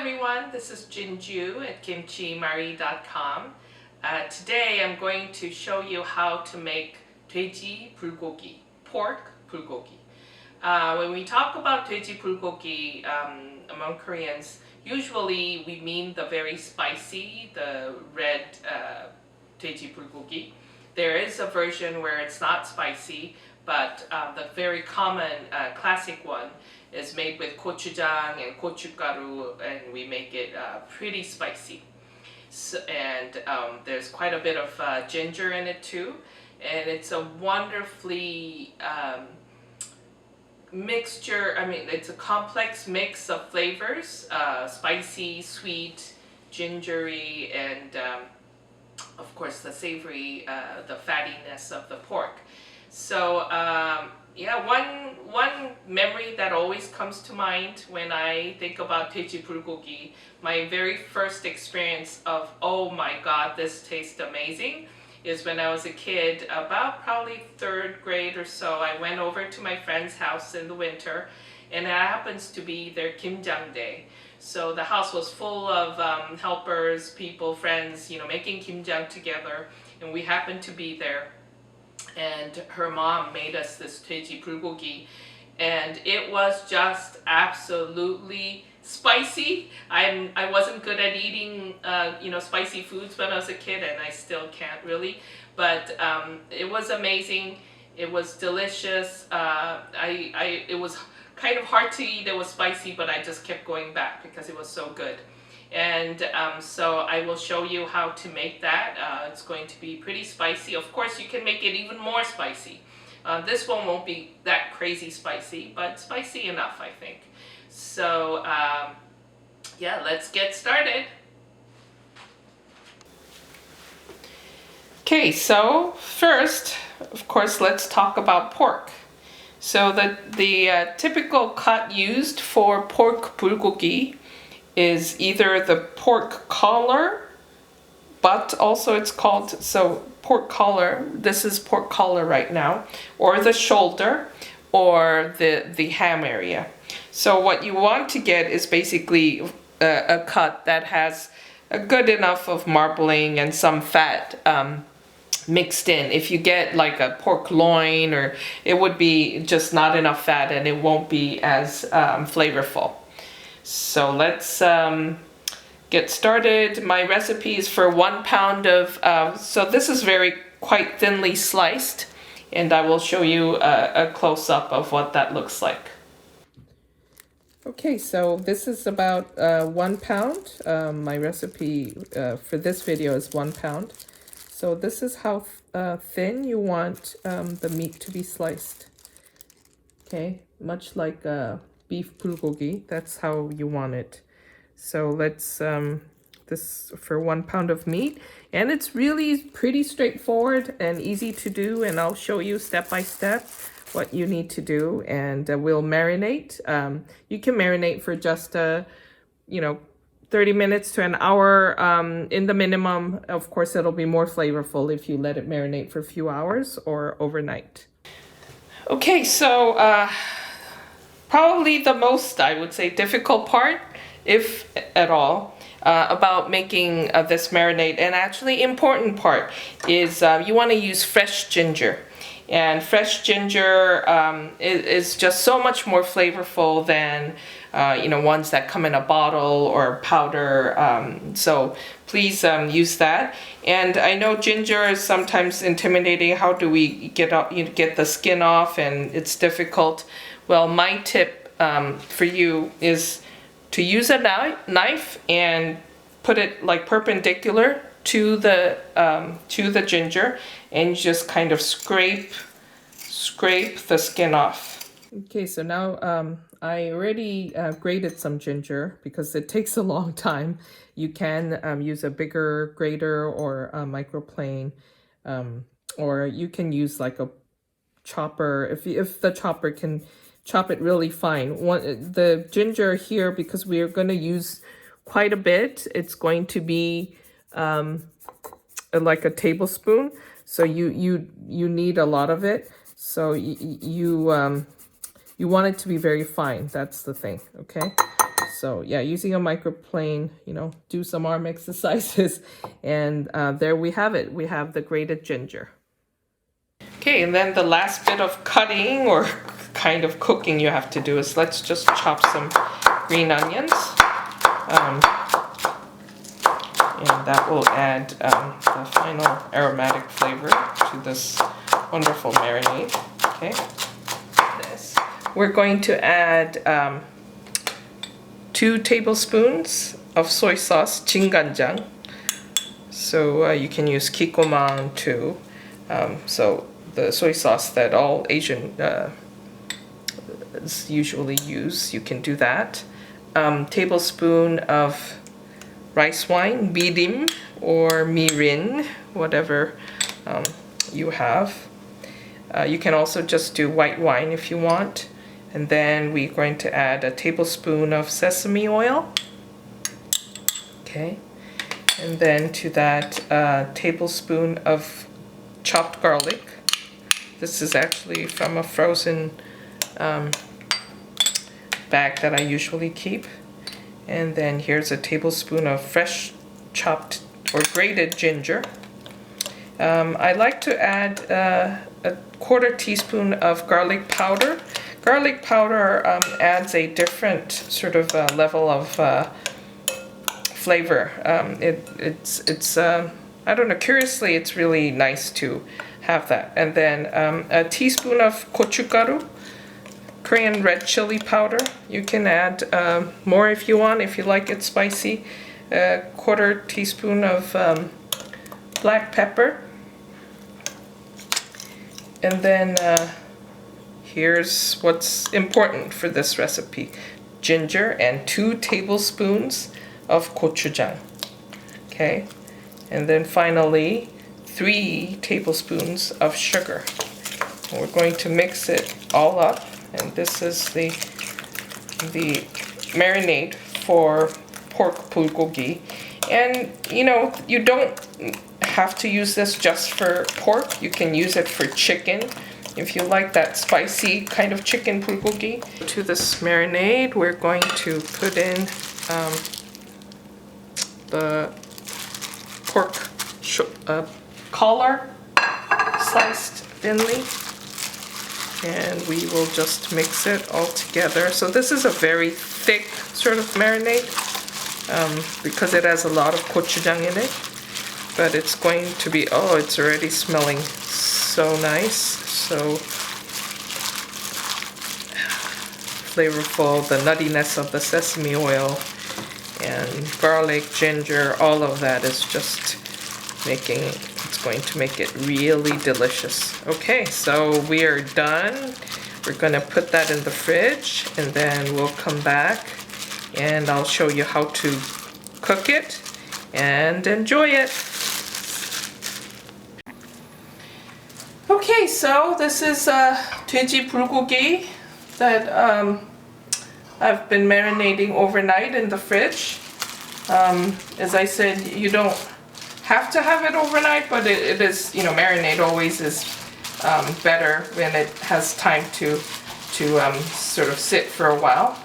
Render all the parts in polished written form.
everyone, this is Jinju at kimchimari.com. Today I'm going to show you how to make Dweiji bulgogi, pork bulgogi. When we talk about Dweiji bulgogi among Koreans, usually we mean the very spicy, the red Dweiji bulgogi. There is a version where it's not spicy, but the very common classic one is made with gochujang and gochugaru, and we make it pretty spicy. So, and there's quite a bit of ginger in it too, and it's a wonderfully mixture. I mean, it's a complex mix of flavors: spicy, sweet, gingery, and of course the savory, the fattiness of the pork. So yeah, one memory that always comes to mind when I think about Dweiji bulgogi, my very first experience of, oh my god, this tastes amazing, is when I was a kid, about probably 3rd grade or so. I went over to my friend's house in the winter, and it happens to be their Kimjang Day. So the house was full of helpers, people, friends, you know, making kimjang together, and we happened to be there. And her mom made us this Dweiji bulgogi, and it was just absolutely spicy. I wasn't good at eating you know, spicy foods when I was a kid, and I still can't really, but it was amazing. It was delicious. It was kind of hard to eat. It was spicy, but I just kept going back because it was so good. And so I will show you how to make that. It's going to be pretty spicy. Of course, you can make it even more spicy. This one won't be that crazy spicy, but spicy enough, I think. So yeah, let's get started. Okay, so first, of course, let's talk about pork. So the typical cut used for pork bulgogi is either the pork collar, but also it's called, so pork collar, this is pork collar right now, or the shoulder, or the ham area. So what you want to get is basically a cut that has a good enough of marbling and some fat mixed in. If you get like a pork loin, or it would be just not enough fat and it won't be as flavorful. So let's get started. My recipe is for 1 pound of, so this is quite thinly sliced, and I will show you a close-up of what that looks like. Okay, so this is about 1 pound. My recipe for this video is 1 pound. So this is how thin you want the meat to be sliced. Okay, much like beef bulgogi, that's how you want it. So let's this for 1 pound of meat, and it's really pretty straightforward and easy to do, and I'll show you step by step what you need to do. And we'll marinate. You can marinate for just you know, 30 minutes to an hour in the minimum. Of course, it'll be more flavorful if you let it marinate for a few hours or overnight. Okay, so probably the most, I would say, difficult part, if at all, about making this marinade, and actually important part, is you want to use fresh ginger. And fresh ginger is just so much more flavorful than you know, ones that come in a bottle or powder. So please use that. And I know ginger is sometimes intimidating. How do we get the skin off? And it's difficult. Well, my tip for you is to use a knife and put it like perpendicular to the ginger, and just kind of scrape the skin off. Okay, so now I already grated some ginger because it takes a long time. You can use a bigger grater or a microplane, or you can use like a chopper if the chopper can chop it really fine. The ginger here, because we are going to use quite a bit, it's going to be like a tablespoon. So you need a lot of it. So you want it to be very fine. That's the thing. Okay. So yeah, using a microplane, you know, do some arm exercises, and there we have it. We have the grated ginger. Okay, and then the last bit of cutting or kind of cooking you have to do is let's just chop some green onions. And that will add the final aromatic flavor to this wonderful marinade. Okay, we're going to add 2 tablespoons of soy sauce, jinganjang. So you can use kikkoman too. So the soy sauce that all Asian usually use, you can do that. Tablespoon of rice wine, birim or mirin, whatever you have. You can also just do white wine if you want. And then we're going to add a tablespoon of sesame oil. Okay. And then to that, a tablespoon of chopped garlic. This is actually from a frozen bag that I usually keep. And then here's a tablespoon of fresh chopped or grated ginger. I like to add a 1/4 teaspoon of garlic powder. Garlic powder adds a different sort of level of flavor. It's I don't know, curiously it's really nice to have that. And then a teaspoon of gochugaru, Korean red chili powder. You can add more if you want, if you like it spicy. A 1/4 teaspoon of black pepper. And then here's what's important for this recipe. Ginger and 2 tablespoons of gochujang. Okay, and then finally 3 tablespoons of sugar. And we're going to mix it all up. And this is the marinade for pork bulgogi. And you know, you don't have to use this just for pork. You can use it for chicken if you like that spicy kind of chicken bulgogi. To this marinade, we're going to put in the pork collar, sliced thinly. And we will just mix it all together. So this is a very thick sort of marinade because it has a lot of gochujang in it. But it's going to be, oh, it's already smelling so nice, so flavorful. The nuttiness of the sesame oil and garlic, ginger, all of that is just making it. It's going to make it really delicious. Okay, so we are done. We're gonna put that in the fridge and then we'll come back and I'll show you how to cook it and enjoy it. Okay, so this is Dweiji bulgogi that I've been marinating overnight in the fridge. As I said, you don't have to have it overnight, but it is, you know, marinade always is better when it has time to sort of sit for a while.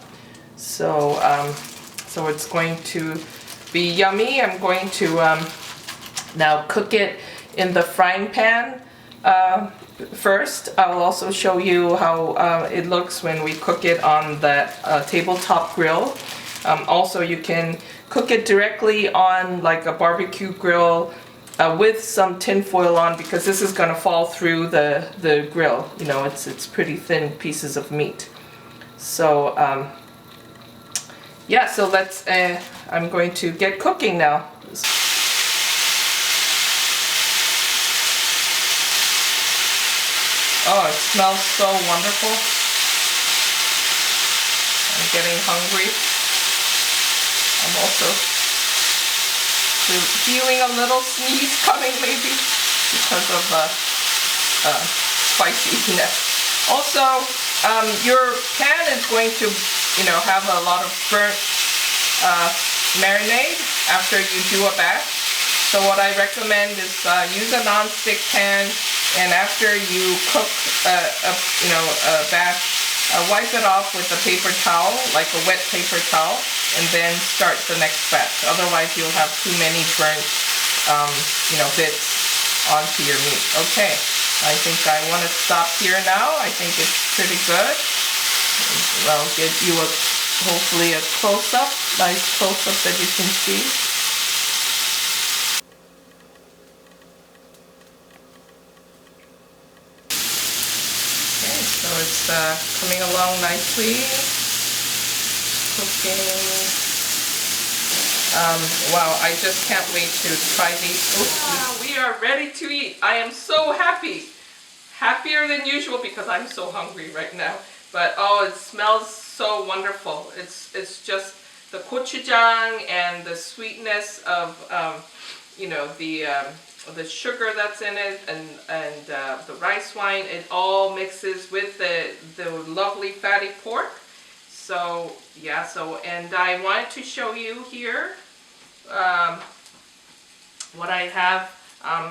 So so it's going to be yummy. I'm going to now cook it in the frying pan first. I'll also show you how it looks when we cook it on that tabletop grill. Also, you can cook it directly on like a barbecue grill with some tin foil on, because this is going to fall through the grill. You know, it's pretty thin pieces of meat. So yeah, so let's I'm going to get cooking now. Oh, it smells so wonderful. I'm getting hungry. I'm also feeling a little sneeze coming maybe because of spiciness. Also, your pan is going to, you know, have a lot of burnt marinade after you do a batch. So what I recommend is use a non-stick pan, and after you cook a batch, wipe it off with a paper towel, like a wet paper towel, and then start the next batch. Otherwise, you'll have too many burnt, bits onto your meat. Okay, I think I want to stop here now. I think it's pretty good. I'll give you hopefully a close-up, nice close-up that you can see. So it's coming along nicely, cooking. Wow, I just can't wait to try these. Wow, we are ready to eat. I am so happy. Happier than usual because I'm so hungry right now. But oh, it smells so wonderful. It's just the gochujang and the sweetness of the sugar that's in it, and the rice wine, it all mixes with the lovely fatty pork. So yeah, and I wanted to show you here what I have.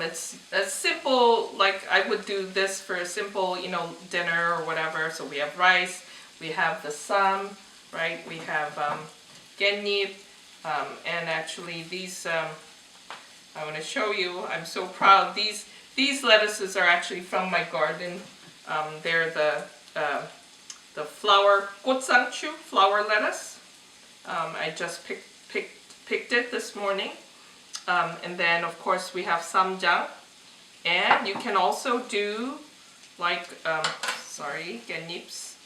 It's a simple, like I would do this for a simple, dinner or whatever. So we have rice, we have the sam, right? We have genip, and actually these. I want to show you, I'm so proud. These lettuces are actually from my garden. They're the flower gotsangchu, flower lettuce. I just picked it this morning. And then of course we have samjang. And you can also do like, gennips.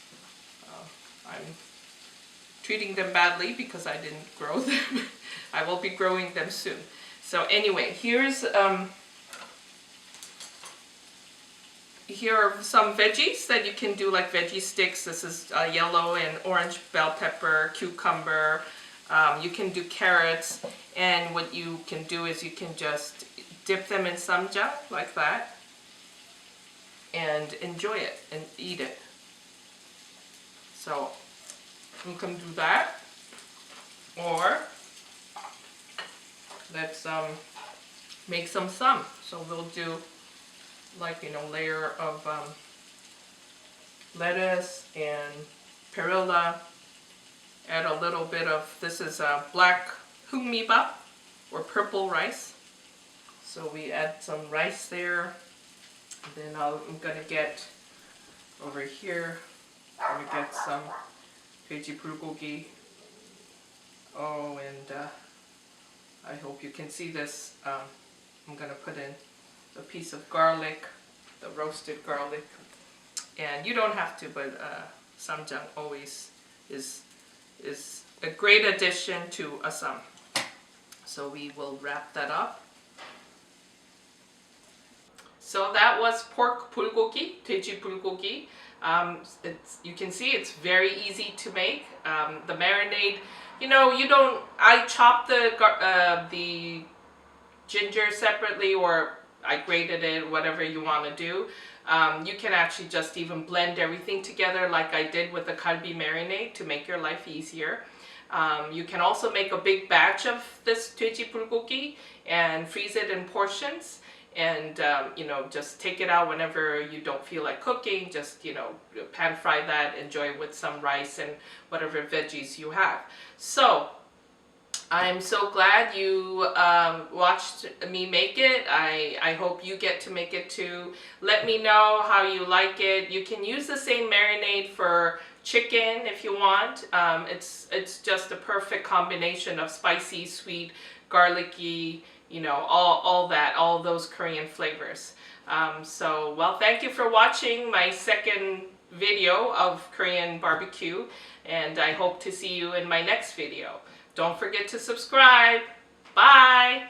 I'm treating them badly because I didn't grow them. I will be growing them soon. So anyway, here are some veggies that you can do, like veggie sticks. This is yellow and orange bell pepper, cucumber. You can do carrots, and what you can do is you can just dip them in samjang like that and enjoy it and eat it. So you can do that, or let's make some sam. So we'll do like layer of lettuce and perilla. Add a little bit of, this is black hungmibap or purple rice. So we add some rice there. And then I'm gonna get over here. I'm gonna get some Dweiji bulgogi. Oh, and I hope you can see this. I'm going to put in a piece of garlic, the roasted garlic. And you don't have to, but samjang always is a great addition to a sam. So we will wrap that up. So that was pork bulgogi, Dweiji bulgogi. You can see it's very easy to make. The marinade, I chop the ginger separately, or I grated it, whatever you want to do. You can actually just even blend everything together like I did with the kalbi marinade to make your life easier. You can also make a big batch of this Dweiji bulgogi and freeze it in portions. And just take it out whenever you don't feel like cooking. Just pan fry that, enjoy it with some rice and whatever veggies you have. So I'm so glad you watched me make it. I hope you get to make it too. Let me know how you like it. You can use the same marinade for chicken if you want. It's just a perfect combination of spicy, sweet, garlicky, all those Korean flavors. Well, thank you for watching my second video of Korean barbecue, and I hope to see you in my next video. Don't forget to subscribe. Bye!